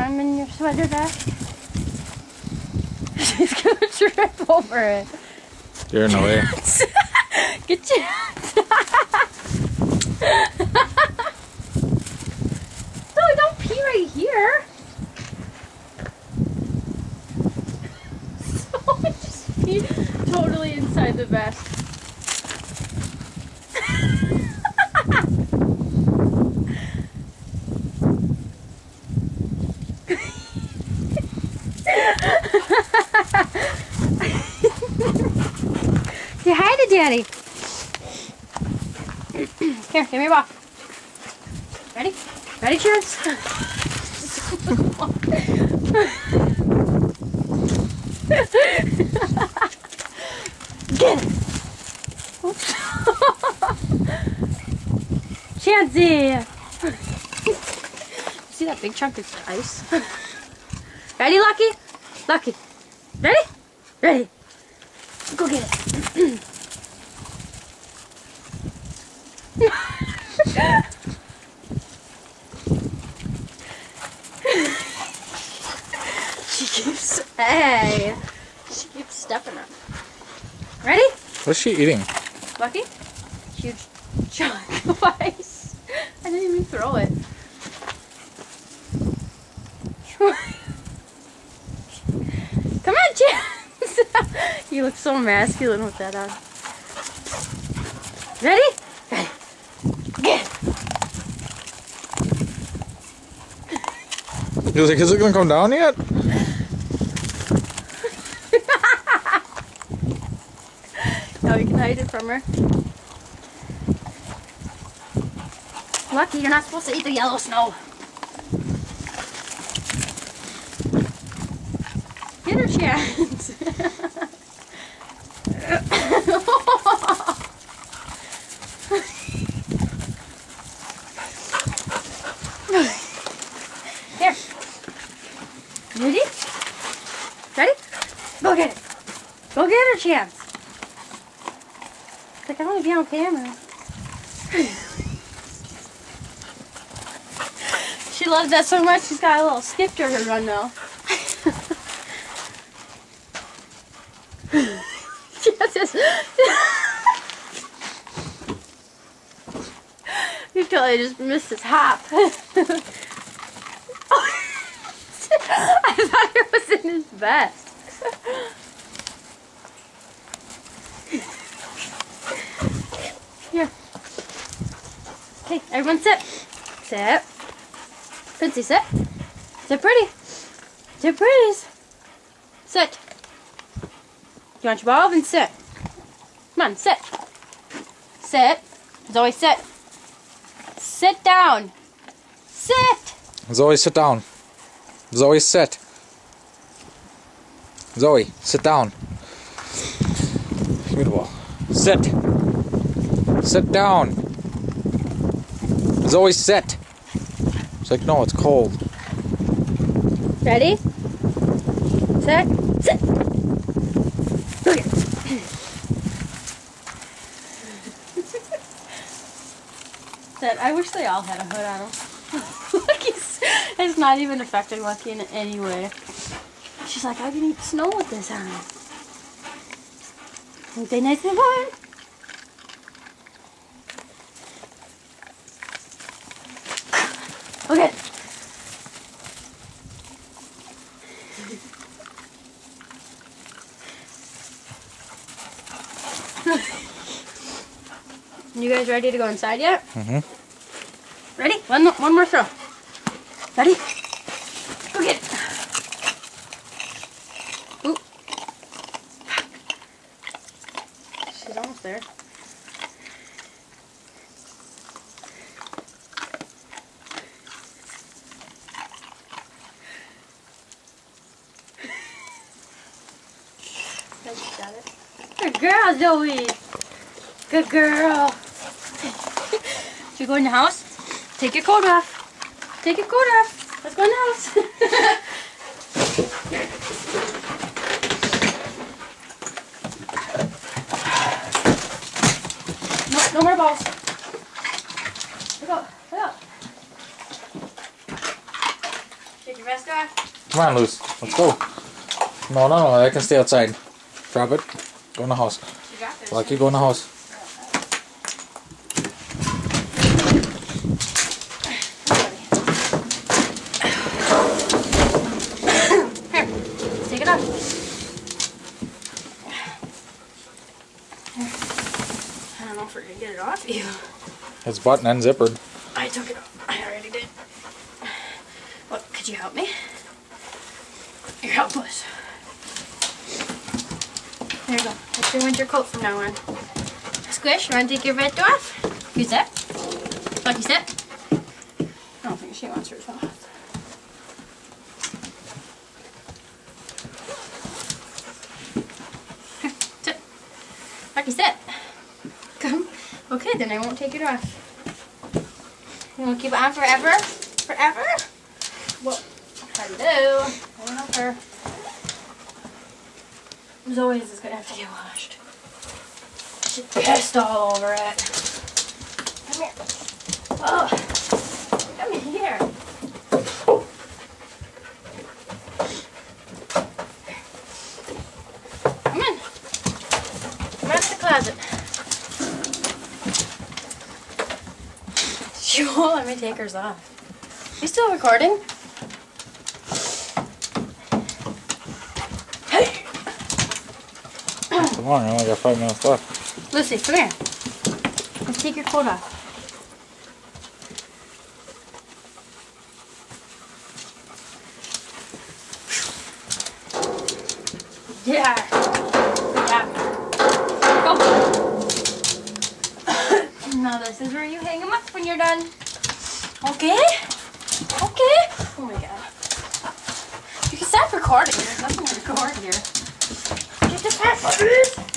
arm in your sweater vest? She's gonna trip over it. You're in the way. Get Chance. No, don't pee right here. So I just pee totally inside the vest. Say hi to Daddy. Here, give me a ball. Ready? Ready, Chance? Get it! Chancey! See that big chunk of ice? Ready, Lucky? Lucky. Ready? Ready. Go get it. She keeps stepping up. Ready? What's she eating? Lucky? Huge chunk of ice. I didn't even throw it. Come on, Chance! You look so masculine with that on. Ready? Ready. Get it. He was like, is it gonna come down yet? Now we can hide it from her. Lucky, you're not supposed to eat the yellow snow. Get her, Chance. Here. Ready? Ready? Go get it. Go get her, Chance. It's like, I want to be on camera. She loves that so much, she's got a little skip to her run now. You totally just missed his hop. I thought it was in his vest. Here. Okay, everyone sit. Sit. Quincy, sit. Sit pretty. Sit pretties. Sit. You want your ball? Then sit. Come on, sit. Sit. Zoe, sit. Sit down. Sit. Zoe, sit down. Zoe, sit. Zoe, sit down. Give me the ball. Sit. Sit down. Zoe, sit. She's like, no, it's cold. Ready? Set. Sit. Okay. I wish they all had a hood on them. It's not even affecting Lucky in any way. She's like, I can eat snow with this on. Aren't they nice and warm? Okay. You guys ready to go inside yet? Mm-hmm. Ready? One more throw. Ready? Go get it. Ooh. She's almost there. Got it. Good girl, Zoe. Good girl. Should we go in the house? Take your coat off. Take your coat off. Let's go in the house. No more balls. Look out. Look out. Take your vest off. Come on, Luz. Let's go. No, I can stay outside. Drop it. Go in the house. You got this. Lucky, go in the house. Here, take it off. I don't know if we're gonna get it off you. It's button and zippered. I took it off. I already did. What? Could you help me? You're helpless. There you go. That's your winter coat from now on. Squish, you want to take your vest off? You sit. Lucky sit. I don't think she wants hers off. Here, sit. Lucky sit. Come. Okay, then I won't take it off. You want to keep it on forever? Forever? Well, hello. I don't know her. Zoe's is gonna have to get washed. She's pissed all over it. Come here. Oh, come here. Come in. Come out to the closet. She won't let me take hers off. You still recording? Come on, I only got 5 minutes left. Lucy, come here. Let's take your coat off. Yeah. Go. Now this is where you hang them up when you're done. Okay? Okay? Oh my god. You can stop recording. There's nothing to record here. Get the pepper.